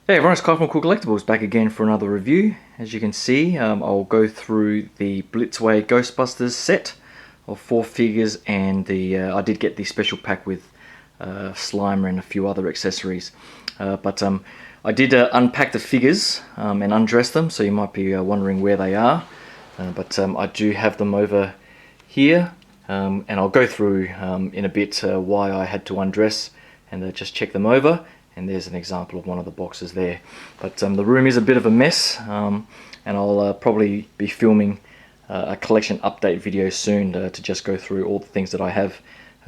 Hey everyone, it's Kai from Cool Collectibles back again for another review. As you can see, I'll go through the Blitzway Ghostbusters set of 4 figures, and I did get the special pack with Slimer and a few other accessories. But I did unpack the figures and undress them, so you might be wondering where they are. But I do have them over here, and I'll go through in a bit why I had to undress and just check them over. And there's an example of one of the boxes there. But the room is a bit of a mess, and I'll probably be filming a collection update video soon to just go through all the things that I have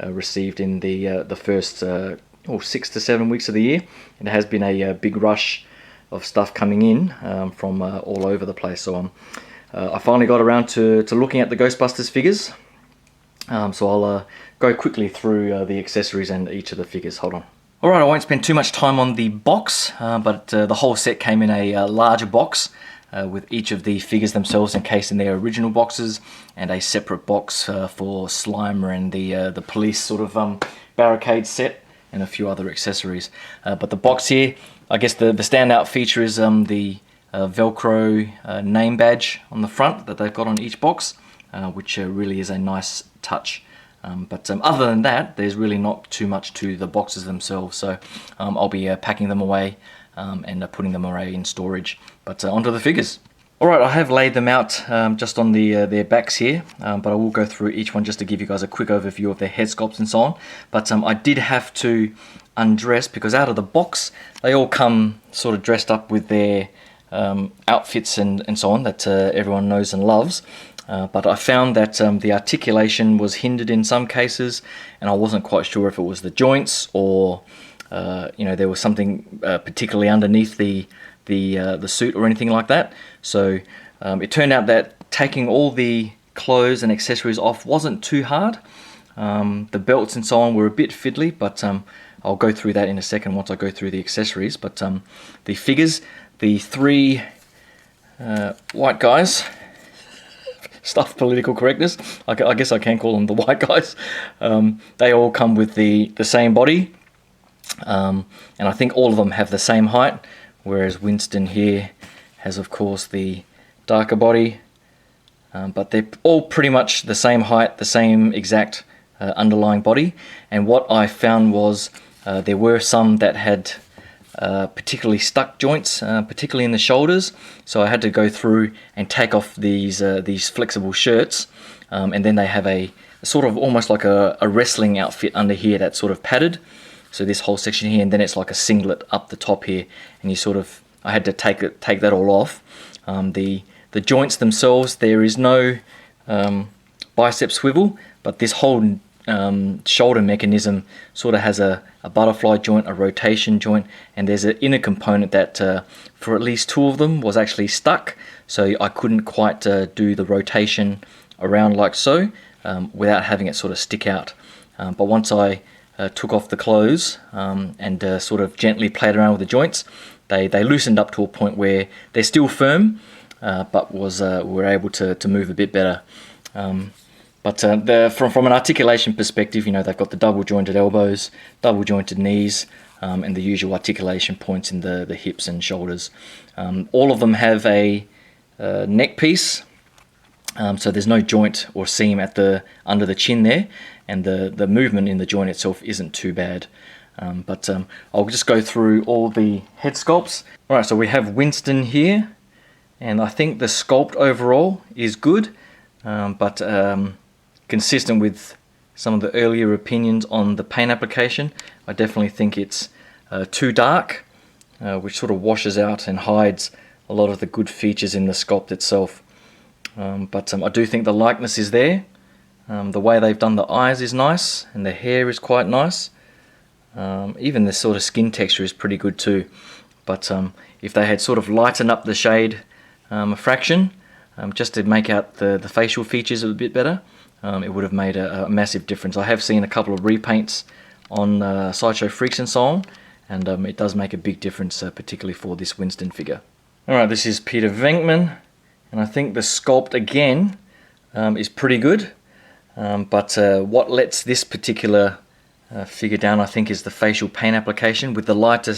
received in the first 6 to 7 weeks of the year. It has been a big rush of stuff coming in from all over the place. So I finally got around to looking at the Ghostbusters figures. So I'll go quickly through the accessories and each of the figures. Hold on. Alright, I won't spend too much time on the box, but the whole set came in a larger box with each of the figures themselves encased in their original boxes, and a separate box for Slimer and the police sort of Barricade set, and a few other accessories. But the box here, I guess the standout feature is the Velcro name badge on the front that they've got on each box, which really is a nice touch. But other than that, there's really not too much to the boxes themselves, so I'll be packing them away and putting them away in storage. But onto the figures. Alright, I have laid them out just on their backs here, but I will go through each one just to give you guys a quick overview of their head sculpts and so on. But I did have to undress because out of the box they all come sort of dressed up with their outfits and so on that everyone knows and loves. But I found that the articulation was hindered in some cases, and I wasn't quite sure if it was the joints or there was something particularly underneath the suit or anything like that. So it turned out that taking all the clothes and accessories off wasn't too hard. The belts and so on were a bit fiddly, but I'll go through that in a second once I go through the accessories. But the figures, the 3 white guys, stuff political correctness, I guess I can call them the white guys. They all come with the same body, and I think all of them have the same height, whereas Winston here has of course the darker body, but they're all pretty much the same height, the same exact underlying body. And what I found was there were some that had particularly stuck joints, particularly in the shoulders, so I had to go through and take off these flexible shirts, and then they have a sort of almost like a wrestling outfit under here that's sort of padded, so this whole section here, and then it's like a singlet up the top here, and I had to take that all off. The joints themselves, there is no bicep swivel, but this whole shoulder mechanism sort of has a butterfly joint, a rotation joint, and there's an inner component that for at least 2 of them was actually stuck, so I couldn't quite do the rotation around like so without having it sort of stick out. But once I took off the clothes and sort of gently played around with the joints, they loosened up to a point where they're still firm, but were able to move a bit better. But from an articulation perspective, they've got the double jointed elbows, double jointed knees, and the usual articulation points in the hips and shoulders. All of them have a neck piece, so there's no joint or seam under the chin there, and the movement in the joint itself isn't too bad. But I'll just go through all the head sculpts. Alright, so we have Winston here, and I think the sculpt overall is good, but consistent with some of the earlier opinions on the paint application, I definitely think it's too dark, which sort of washes out and hides a lot of the good features in the sculpt itself. But I do think the likeness is there. The way they've done the eyes is nice, and the hair is quite nice. Even the sort of skin texture is pretty good too. But if they had sort of lightened up the shade a fraction, just to make out the facial features a bit better, it would have made a massive difference. I have seen a couple of repaints on Sideshow Freaks and so on, and it does make a big difference, particularly for this Winston figure. Alright, this is Peter Venkman, and I think the sculpt again is pretty good, but what lets this particular figure down, I think, is the facial paint application. With the lighter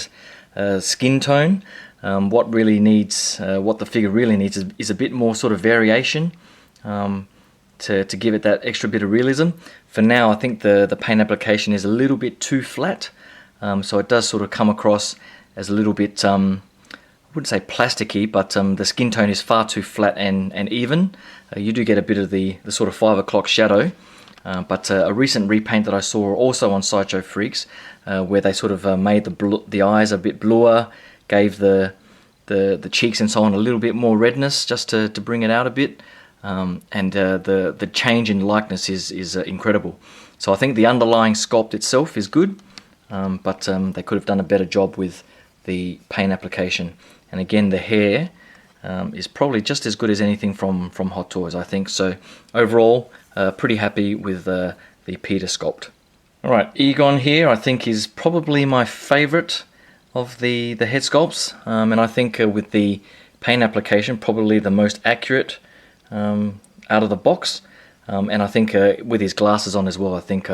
skin tone. What the figure really needs is a bit more sort of variation to give it that extra bit of realism. For now, I think the paint application is a little bit too flat, so it does sort of come across as a little bit, I wouldn't say plasticky, but the skin tone is far too flat and even. You do get a bit of the sort of 5 o'clock shadow, but a recent repaint that I saw also on Sideshow Freaks, where they sort of made the eyes a bit bluer, gave the cheeks and so on a little bit more redness just to bring it out a bit, and the change in likeness is incredible. So I think the underlying sculpt itself is good, but they could have done a better job with the paint application. And again, the hair is probably just as good as anything from Hot Toys, I think. So overall, pretty happy with the Peter sculpt. Alright, Egon here I think is probably my favourite of the head sculpts, and I think with the paint application probably the most accurate out of the box, and I think with his glasses on as well, I think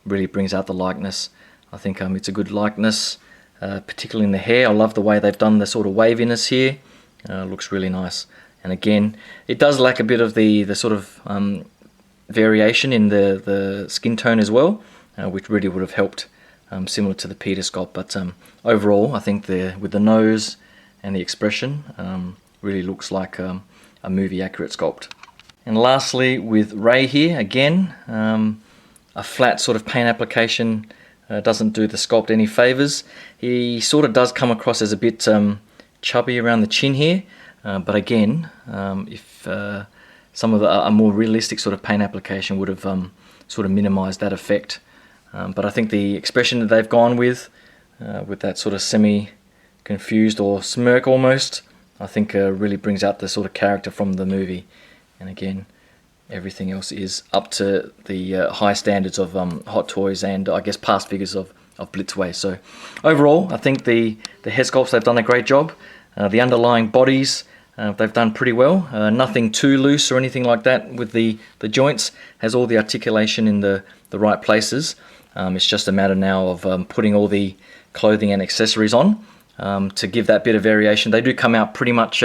really brings out the likeness. I think it's a good likeness, particularly in the hair. I love the way they've done the sort of waviness here. Looks really nice. And again, it does lack a bit of the sort of variation in the skin tone as well, which really would have helped, similar to the Peter sculpt. But overall, I think with the nose and the expression, really looks like a movie accurate sculpt. And lastly, with Ray here, again, a flat sort of paint application doesn't do the sculpt any favors. He sort of does come across as a bit chubby around the chin here, but again, if some of a more realistic sort of paint application would have sort of minimized that effect. But I think the expression that they've gone with that sort of semi-confused or smirk almost, I think really brings out the sort of character from the movie. And again, everything else is up to the high standards of Hot Toys and I guess past figures of Blitzway. So overall, I think the head sculpts, they've done a great job. The underlying bodies, they've done pretty well. Nothing too loose or anything like that with the joints. Has all the articulation in the right places. It's just a matter now of putting all the clothing and accessories on to give that bit of variation. They do come out pretty much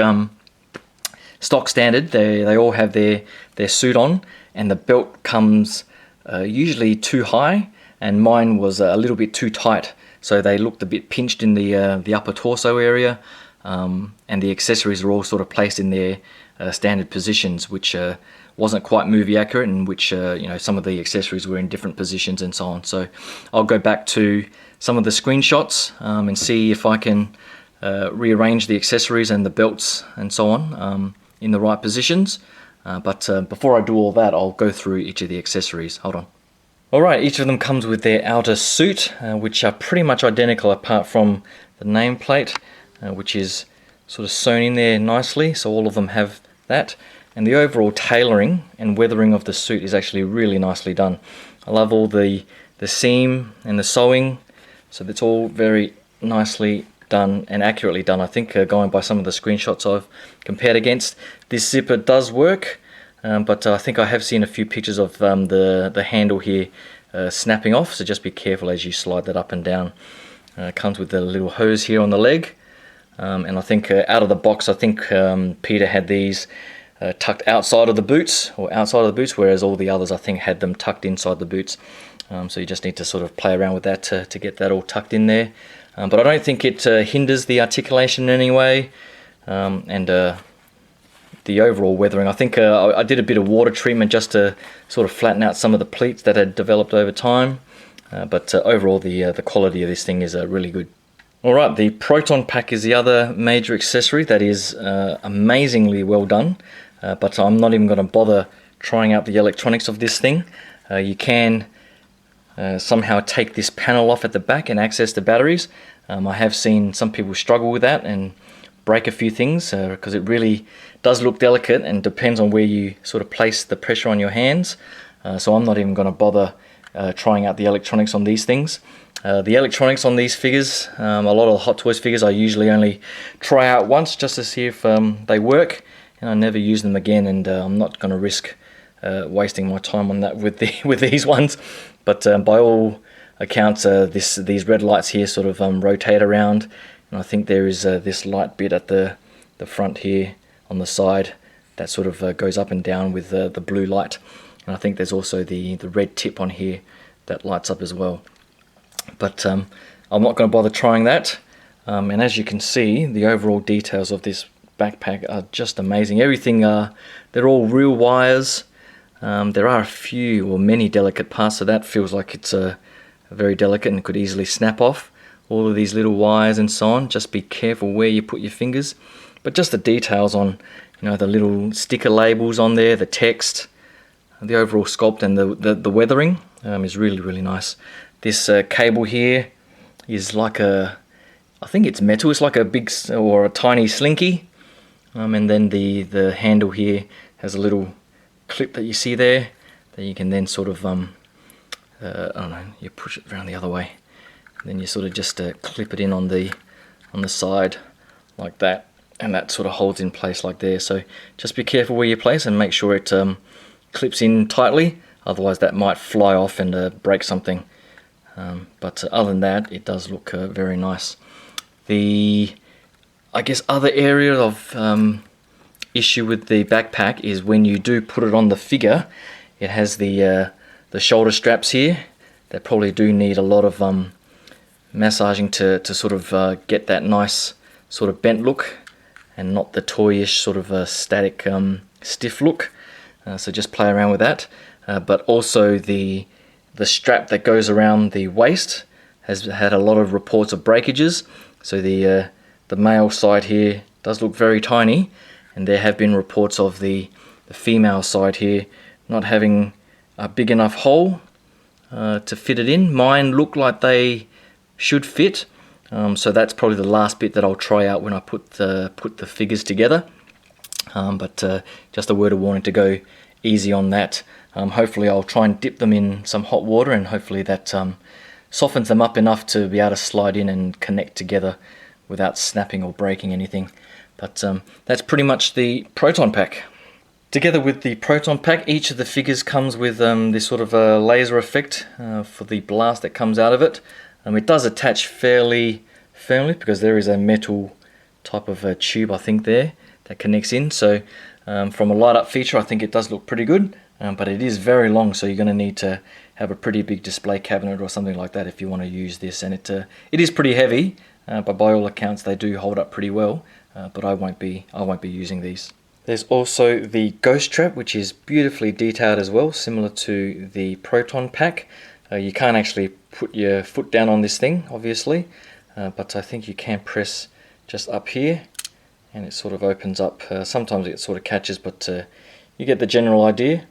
stock standard. They all have their suit on, and the belt comes usually too high, and mine was a little bit too tight, so they looked a bit pinched in the upper torso area, and the accessories are all sort of placed in their standard positions, which wasn't quite movie accurate, and which some of the accessories were in different positions and so on. So I'll go back to some of the screenshots and see if I can rearrange the accessories and the belts and so on in the right positions. But before I do all that, I'll go through each of the accessories. Hold on. Alright, each of them comes with their outer suit, which are pretty much identical apart from the nameplate, which is sort of sewn in there nicely, so all of them have that. And the overall tailoring and weathering of the suit is actually really nicely done. I love all the seam and the sewing, so that's all very nicely done and accurately done. I think going by some of the screenshots I've compared against, this zipper does work, but I think I have seen a few pictures of the handle here snapping off, so just be careful as you slide that up and down. It comes with the little hose here on the leg, and I think out of the box, I think Peter had these tucked outside of the boots, whereas all the others I think had them tucked inside the boots. So you just need to sort of play around with that to get that all tucked in there. But I don't think it hinders the articulation in any way, and the overall weathering. I think I did a bit of water treatment just to sort of flatten out some of the pleats that had developed over time, but overall the quality of this thing is really good. Alright, the Proton Pack is the other major accessory that is amazingly well done, but I'm not even going to bother trying out the electronics of this thing. You can somehow take this panel off at the back and access the batteries. I have seen some people struggle with that and break a few things because it really does look delicate and depends on where you sort of place the pressure on your hands. So I'm not even going to bother trying out the electronics on these things. The electronics on these figures, a lot of the Hot Toys figures I usually only try out once just to see if they work, and I never use them again, and I'm not going to risk wasting my time on that with these ones. But by all accounts, these red lights here sort of rotate around, and I think there is this light bit at the front here on the side that sort of goes up and down with the blue light, and I think there's also the red tip on here that lights up as well. But I'm not going to bother trying that. And as you can see, the overall details of this backpack are just amazing. Everything, they're all real wires. There are a few or many delicate parts, so that feels like it's very delicate and could easily snap off. All of these little wires and so on. Just be careful where you put your fingers. But just the details on, the little sticker labels on there, the text, the overall sculpt, and the weathering is really, really nice. This cable here is like I think it's metal. It's like a big or a tiny slinky, and then the handle here has a little clip that you see there that you can then sort of I don't know, you push it around the other way, and then you sort of just clip it in on the side like that, and that sort of holds in place like there. So just be careful where you place and make sure it clips in tightly, otherwise that might fly off and break something. But other than that, it does look very nice. The, I guess, other area of issue with the backpack is when you do put it on the figure, it has the shoulder straps here that probably do need a lot of massaging to sort of get that nice sort of bent look and not the toyish sort of static stiff look. So just play around with that. But also the strap that goes around the waist has had a lot of reports of breakages. So the male side here does look very tiny, and there have been reports of the female side here not having a big enough hole to fit it in. Mine look like they should fit, so that's probably the last bit that I'll try out when I put the figures together. But just a word of warning to go easy on that. Hopefully I'll try and dip them in some hot water, and hopefully that softens them up enough to be able to slide in and connect together without snapping or breaking anything. But that's pretty much the Proton Pack. Together with the Proton Pack, each of the figures comes with this sort of a laser effect for the blast that comes out of it. It does attach fairly firmly because there is a metal type of tube, I think, there that connects in. So from a light up feature, I think it does look pretty good. But it is very long, so you're going to need to have a pretty big display cabinet or something like that if you want to use this. And it is pretty heavy, but by all accounts they do hold up pretty well. But I won't be using these. There's also the Ghost Trap, which is beautifully detailed as well, similar to the Proton Pack. You can't actually put your foot down on this thing, obviously, but I think you can press just up here, and it sort of opens up. Sometimes it sort of catches, but you get the general idea.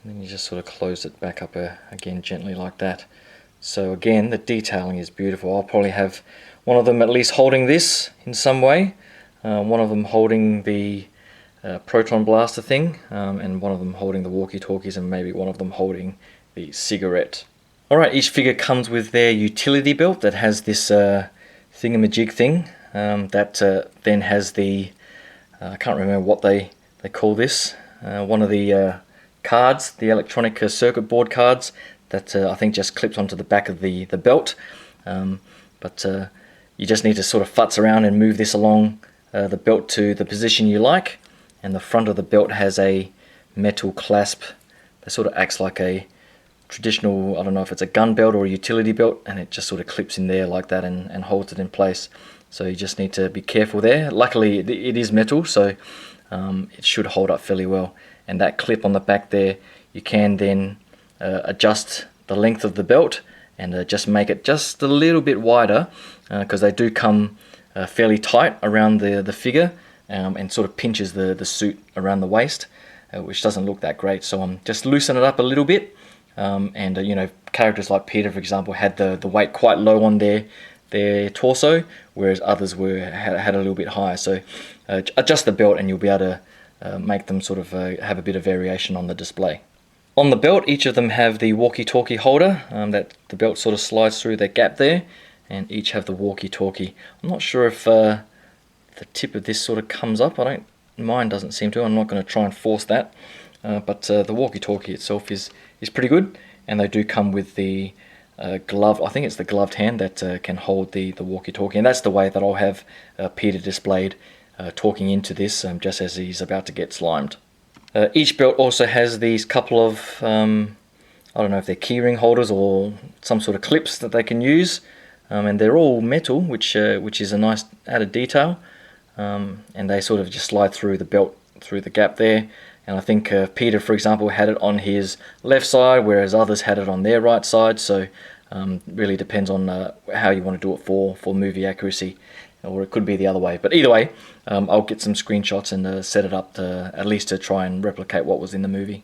And then you just sort of close it back up again gently like that. So again, the detailing is beautiful. I'll probably have one of them at least holding this in some way, one of them holding the proton blaster thing, and one of them holding the walkie-talkies, and maybe one of them holding the cigarette. Alright, each figure comes with their utility belt that has this thingamajig thing that then has the, I can't remember what they call this, one of the cards, the electronic circuit board cards that I think just clips onto the back of the belt. But you just need to sort of futz around and move this along the belt to the position you like. And the front of the belt has a metal clasp that sort of acts like a traditional, I don't know if it's a gun belt or a utility belt, and it just sort of clips in there like that and holds it in place. So you just need to be careful there. Luckily it is metal, so it should hold up fairly well. And that clip on the back there, you can then adjust the length of the belt and just make it just a little bit wider, because they do come fairly tight around the figure, and sort of pinches the suit around the waist, which doesn't look that great. So just loosen it up a little bit, and you know, characters like Peter, for example, had the weight quite low on their torso, whereas others had a little bit higher. So adjust the belt and you'll be able to make them sort of have a bit of variation on the display. On the belt, each of them have the walkie-talkie holder that the belt sort of slides through that gap there, and each have the walkie-talkie. I'm not sure if the tip of this sort of comes up. Mine doesn't seem to. I'm not going to try and force that, but the walkie-talkie itself is pretty good, and they do come with the glove. I think it's the gloved hand that can hold the walkie-talkie, and that's the way that I'll have Peter displayed talking into this just as he's about to get slimed. Each belt also has these couple of I don't know if they're keyring holders or some sort of clips that they can use, and they're all metal, which is a nice added detail, and they sort of just slide through the belt through the gap there. And I think Peter, for example, had it on his left side, whereas others had it on their right side. So really depends on how you want to do it for movie accuracy, or it could be the other way. But either way, I'll get some screenshots and set it up at least to try and replicate what was in the movie.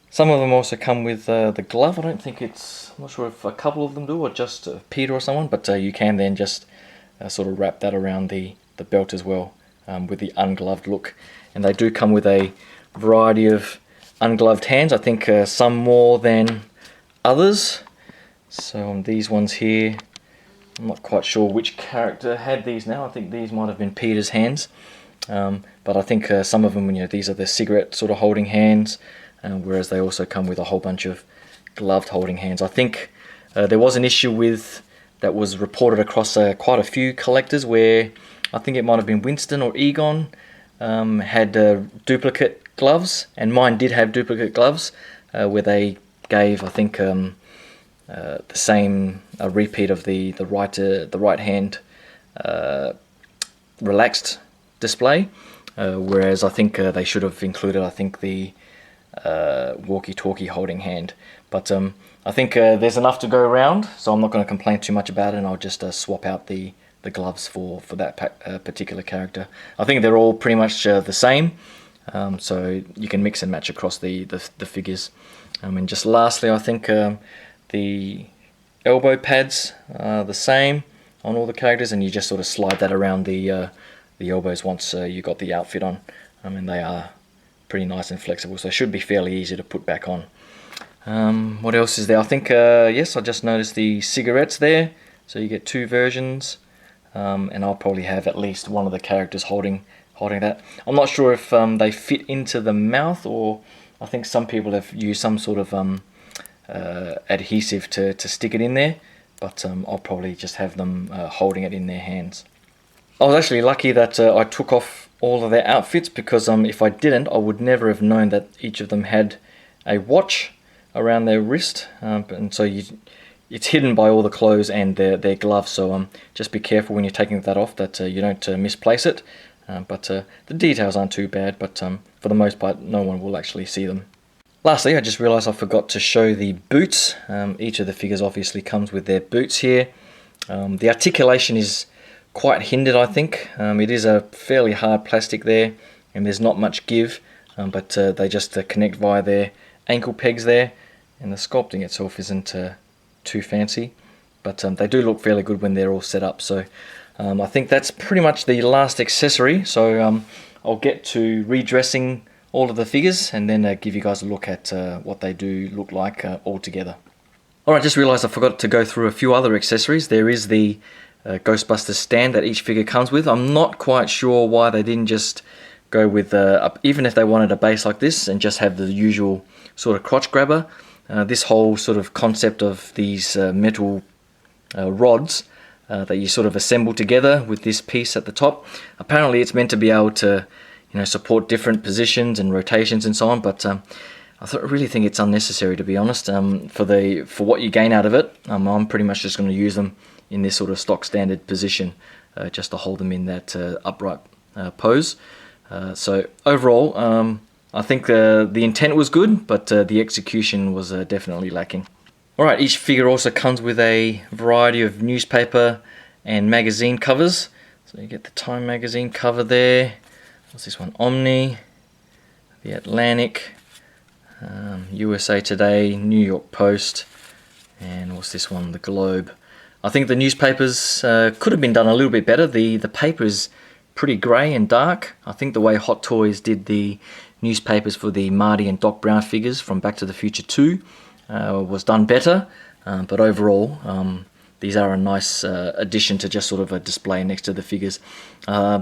Some of them also come with the glove. I'm not sure if a couple of them do, or just Peter or someone, but you can then just sort of wrap that around the belt as well with the ungloved look. And they do come with a variety of ungloved hands. I think some more than others. So on these ones here, I'm not quite sure which character had these now. I think these might have been Peter's hands. But I think some of them, these are the cigarette sort of holding hands, whereas they also come with a whole bunch of gloved holding hands. I think there was an issue that was reported across quite a few collectors, where I think it might have been Winston or Egon had duplicate gloves, and mine did have duplicate gloves, where they gave, I think, the same repeat of the right hand relaxed display, whereas I think they should have included, I think, the walkie-talkie holding hand. But I think there's enough to go around, so I'm not going to complain too much about it, and I'll just swap out the gloves for that particular character. I think they're all pretty much the same. So you can mix and match across the figures. And just lastly, I think the elbow pads are the same on all the characters, and you just sort of slide that around the elbows once you got the outfit on. And they are pretty nice and flexible, so it should be fairly easy to put back on. What else is there? I think, yes, I just noticed the cigarettes there, so you get two versions, and I'll probably have at least one of the characters holding that. I'm not sure if they fit into the mouth, or I think some people have used some sort of adhesive to stick it in there, but I'll probably just have them holding it in their hands. I was actually lucky that I took off all of their outfits, because if I didn't, I would never have known that each of them had a watch around their wrist, and so it's hidden by all the clothes and their gloves, so just be careful when you're taking that off that you don't misplace it. But the details aren't too bad, but for the most part no one will actually see them. Lastly, I just realised I forgot to show the boots. Each of the figures obviously comes with their boots here. The articulation is quite hindered, I think. It is a fairly hard plastic there, and there's not much give, but they just connect via their ankle pegs there, and the sculpting itself isn't too fancy, but they do look fairly good when they're all set up. So I think that's pretty much the last accessory, so I'll get to redressing all of the figures and then give you guys a look at what they do look like all together. Alright, just realised I forgot to go through a few other accessories. There is the Ghostbusters stand that each figure comes with. I'm not quite sure why they didn't just go with, even if they wanted a base like this, and just have the usual sort of crotch grabber. This whole sort of concept of these metal rods that you sort of assemble together with this piece at the top. Apparently it's meant to be able to, support different positions and rotations and so on, but I really think it's unnecessary, to be honest. For what you gain out of it, I'm pretty much just going to use them in this sort of stock standard position, just to hold them in that upright pose. So overall, I think the intent was good, but the execution was definitely lacking. Alright, each figure also comes with a variety of newspaper and magazine covers. So you get the Time magazine cover there. What's this one? Omni, the Atlantic, USA Today, New York Post, and what's this one? The Globe. I think the newspapers could have been done a little bit better. The paper is pretty grey and dark. I think the way Hot Toys did the newspapers for the Marty and Doc Brown figures from Back to the Future 2 was done better, but overall these are a nice addition to just sort of a display next to the figures.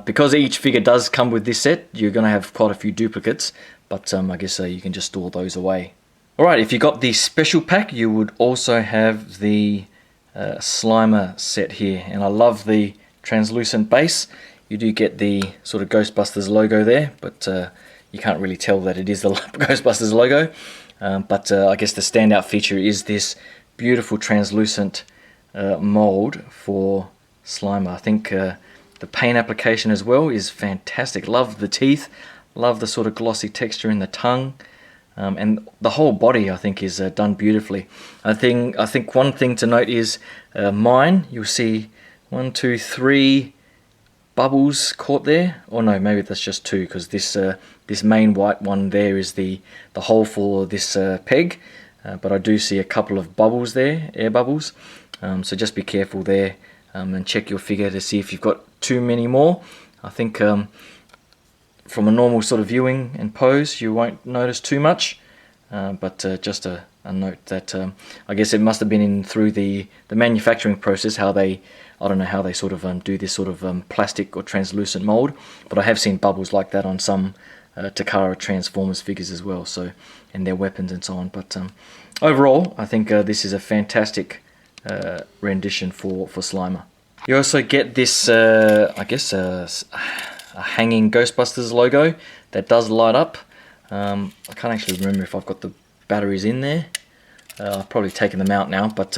Because each figure does come with this set, you're going to have quite a few duplicates, but I guess you can just store those away. Alright, if you got the special pack, you would also have the Slimer set here, and I love the translucent base. You do get the sort of Ghostbusters logo there, but you can't really tell that it is the Ghostbusters logo. But I guess the standout feature is this beautiful translucent mold for Slimer. I think the paint application as well is fantastic. Love the teeth, love the sort of glossy texture in the tongue, and the whole body I think is done beautifully. I think one thing to note is mine. You'll see 1, 2, 3 bubbles caught there. Or no, maybe that's just 2, because this main white one there is the hole for this peg. But I do see a couple of bubbles there, air bubbles. So just be careful there, and check your figure to see if you've got too many more. I think from a normal sort of viewing and pose you won't notice too much, but just a note that I guess it must have been in through the manufacturing process, how they, I don't know how they sort of do this sort of plastic or translucent mold, but I have seen bubbles like that on some Takara Transformers figures as well, so, and their weapons and so on. But overall I think this is a fantastic rendition for Slimer. You also get this I guess a hanging Ghostbusters logo that does light up. I can't actually remember if I've got the batteries in there. I've probably taken them out now, but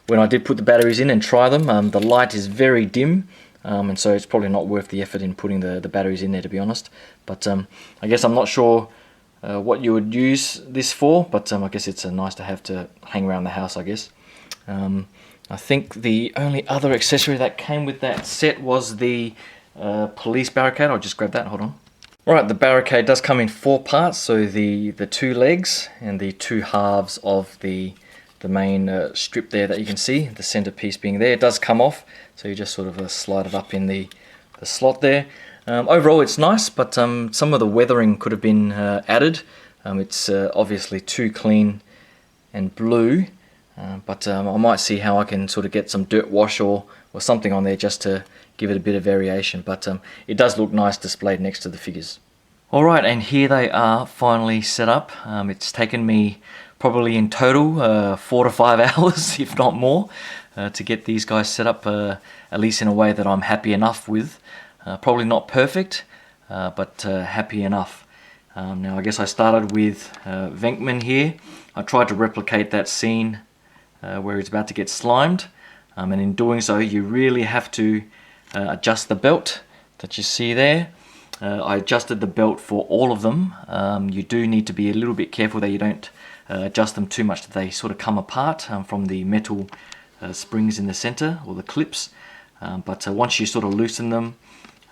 when I did put the batteries in and try them, the light is very dim, and so it's probably not worth the effort in putting the batteries in there, to be honest. But I guess I'm not sure what you would use this for, but I guess it's nice to have to hang around the house, I guess. I think the only other accessory that came with that set was the police barricade. I'll just grab that, hold on. Right, the barricade does come in 4 parts, so the 2 legs and the 2 halves of the main strip there that you can see, the centerpiece being there. It does come off, so you just sort of slide it up in the slot there. Overall it's nice, but some of the weathering could have been added. It's obviously too clean and blue, but I might see how I can sort of get some dirt wash or something on there just to give it a bit of variation, but it does look nice displayed next to the figures. Alright, and here they are finally set up. It's taken me probably in total 4 to 5 hours, if not more, to get these guys set up, at least in a way that I'm happy enough with. Probably not perfect, but happy enough. Now I guess I started with Venkman here. I tried to replicate that scene where he's about to get slimed, and in doing so you really have to adjust the belt that you see there. I adjusted the belt for all of them. You do need to be a little bit careful that you don't adjust them too much, that they sort of come apart from the metal springs in the center, or the clips. But once you sort of loosen them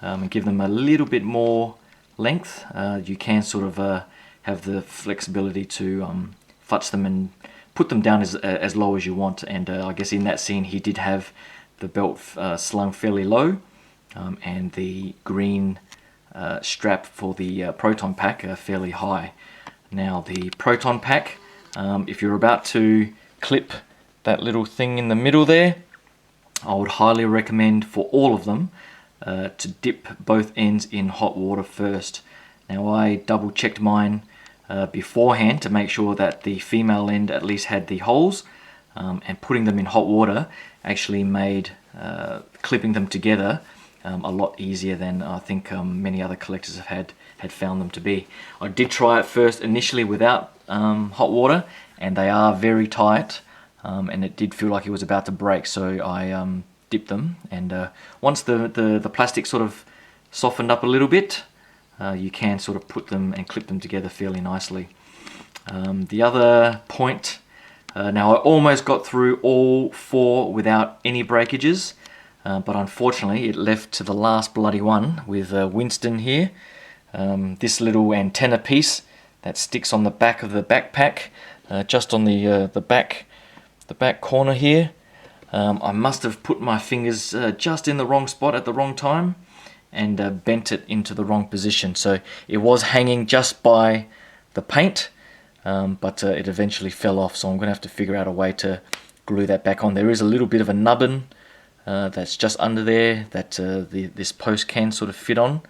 and give them a little bit more length, you can sort of have the flexibility to futz them and put them down as low as you want. And I guess in that scene he did have the belt slung fairly low, and the green strap for the Proton Pack fairly high. Now the Proton Pack, if you're about to clip that little thing in the middle there, I would highly recommend for all of them to dip both ends in hot water first. Now I double checked mine beforehand to make sure that the female end at least had the holes, and putting them in hot water actually made clipping them together a lot easier than I think many other collectors have had found them to be. I did try it first initially without hot water, and they are very tight, and it did feel like it was about to break, so I dipped them, and once the plastic sort of softened up a little bit, you can sort of put them and clip them together fairly nicely. The other point, now I almost got through all 4 without any breakages, but unfortunately it left to the last bloody one with Winston here. This little antenna piece that sticks on the back of the backpack, just on the back corner here. I must have put my fingers just in the wrong spot at the wrong time, and bent it into the wrong position. So it was hanging just by the paint, but it eventually fell off, so I'm going to have to figure out a way to glue that back on. There is a little bit of a nubbin that's just under there that this post can sort of fit on,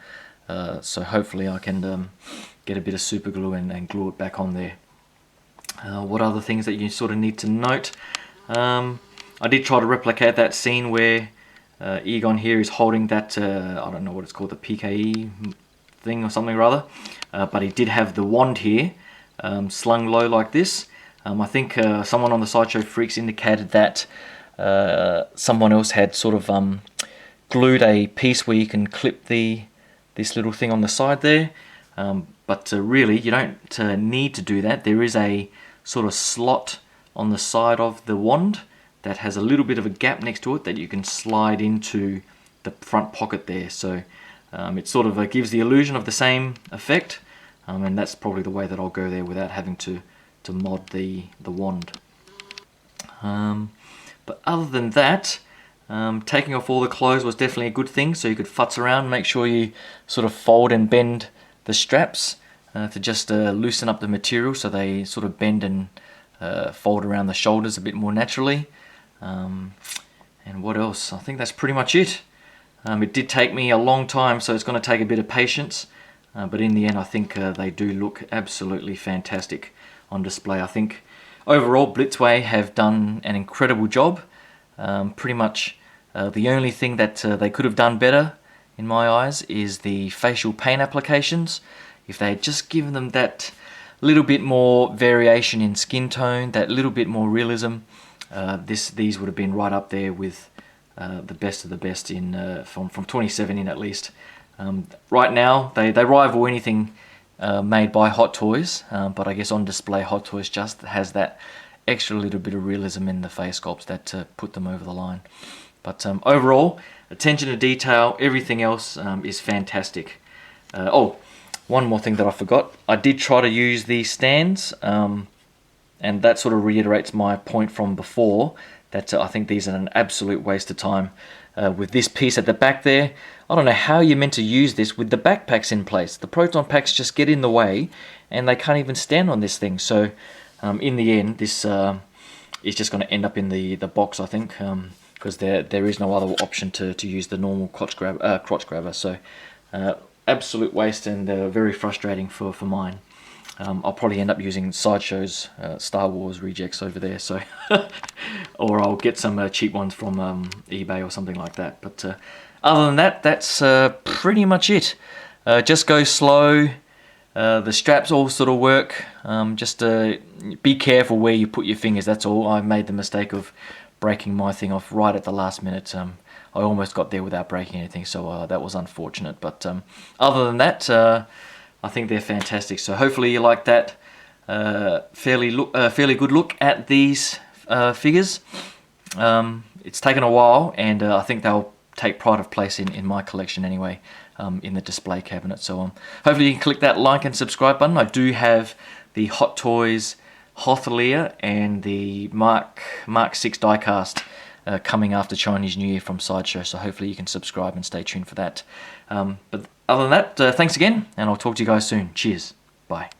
so hopefully I can get a bit of super glue and glue it back on there. What other things that you sort of need to note? I did try to replicate that scene where Egon here is holding that, I don't know what it's called, the PKE thing or something rather, but he did have the wand here slung low like this. I think someone on the Sideshow Freaks indicated that someone else had sort of glued a piece where you can clip this little thing on the side there, but really you don't need to do that. There is a sort of slot on the side of the wand that has a little bit of a gap next to it that you can slide into the front pocket there, so it sort of gives the illusion of the same effect, and that's probably the way that I'll go there without having to mod the wand. But other than that, taking off all the clothes was definitely a good thing, so you could futz around, make sure you sort of fold and bend the straps to just loosen up the material so they sort of bend and fold around the shoulders a bit more naturally. And what else? I think that's pretty much it. It did take me a long time, so it's going to take a bit of patience, but in the end I think they do look absolutely fantastic on display. I think overall Blitzway have done an incredible job. Pretty much the only thing that they could have done better in my eyes is the facial paint applications. If they had just given them that little bit more variation in skin tone, that little bit more realism, these would have been right up there with the best of the best in from 2017 at least. Right now they rival anything made by Hot Toys, but I guess on display Hot Toys just has that extra little bit of realism in the face sculpts that put them over the line. But overall, attention to detail, everything else is fantastic. Oh, one more thing that I forgot. I did try to use these stands, and that sort of reiterates my point from before, that I think these are an absolute waste of time. With this piece at the back there, I don't know how you're meant to use this with the backpacks in place. The Proton Packs just get in the way, and they can't even stand on this thing. So in the end, this is just going to end up in the box, I think, because there is no other option to use the normal crotch grabber. So absolute waste, and very frustrating for mine. I'll probably end up using Sideshow's Star Wars rejects over there, so or I'll get some cheap ones from eBay or something like that. But other than that, that's pretty much it. Just go slow. The straps all sort of work. Just be careful where you put your fingers, that's all. I made the mistake of breaking my thing off right at the last minute. I almost got there without breaking anything, so that was unfortunate. But other than that, I think they're fantastic. So hopefully you like that fairly good look at these figures. It's taken a while, and I think they'll take pride of place in my collection anyway, in the display cabinet. So hopefully you can click that like and subscribe button. I do have the Hot Toys Hothlear and the Mark 6 diecast coming after Chinese New Year from Sideshow, so hopefully you can subscribe and stay tuned for that. But other than that, thanks again, and I'll talk to you guys soon. Cheers. Bye.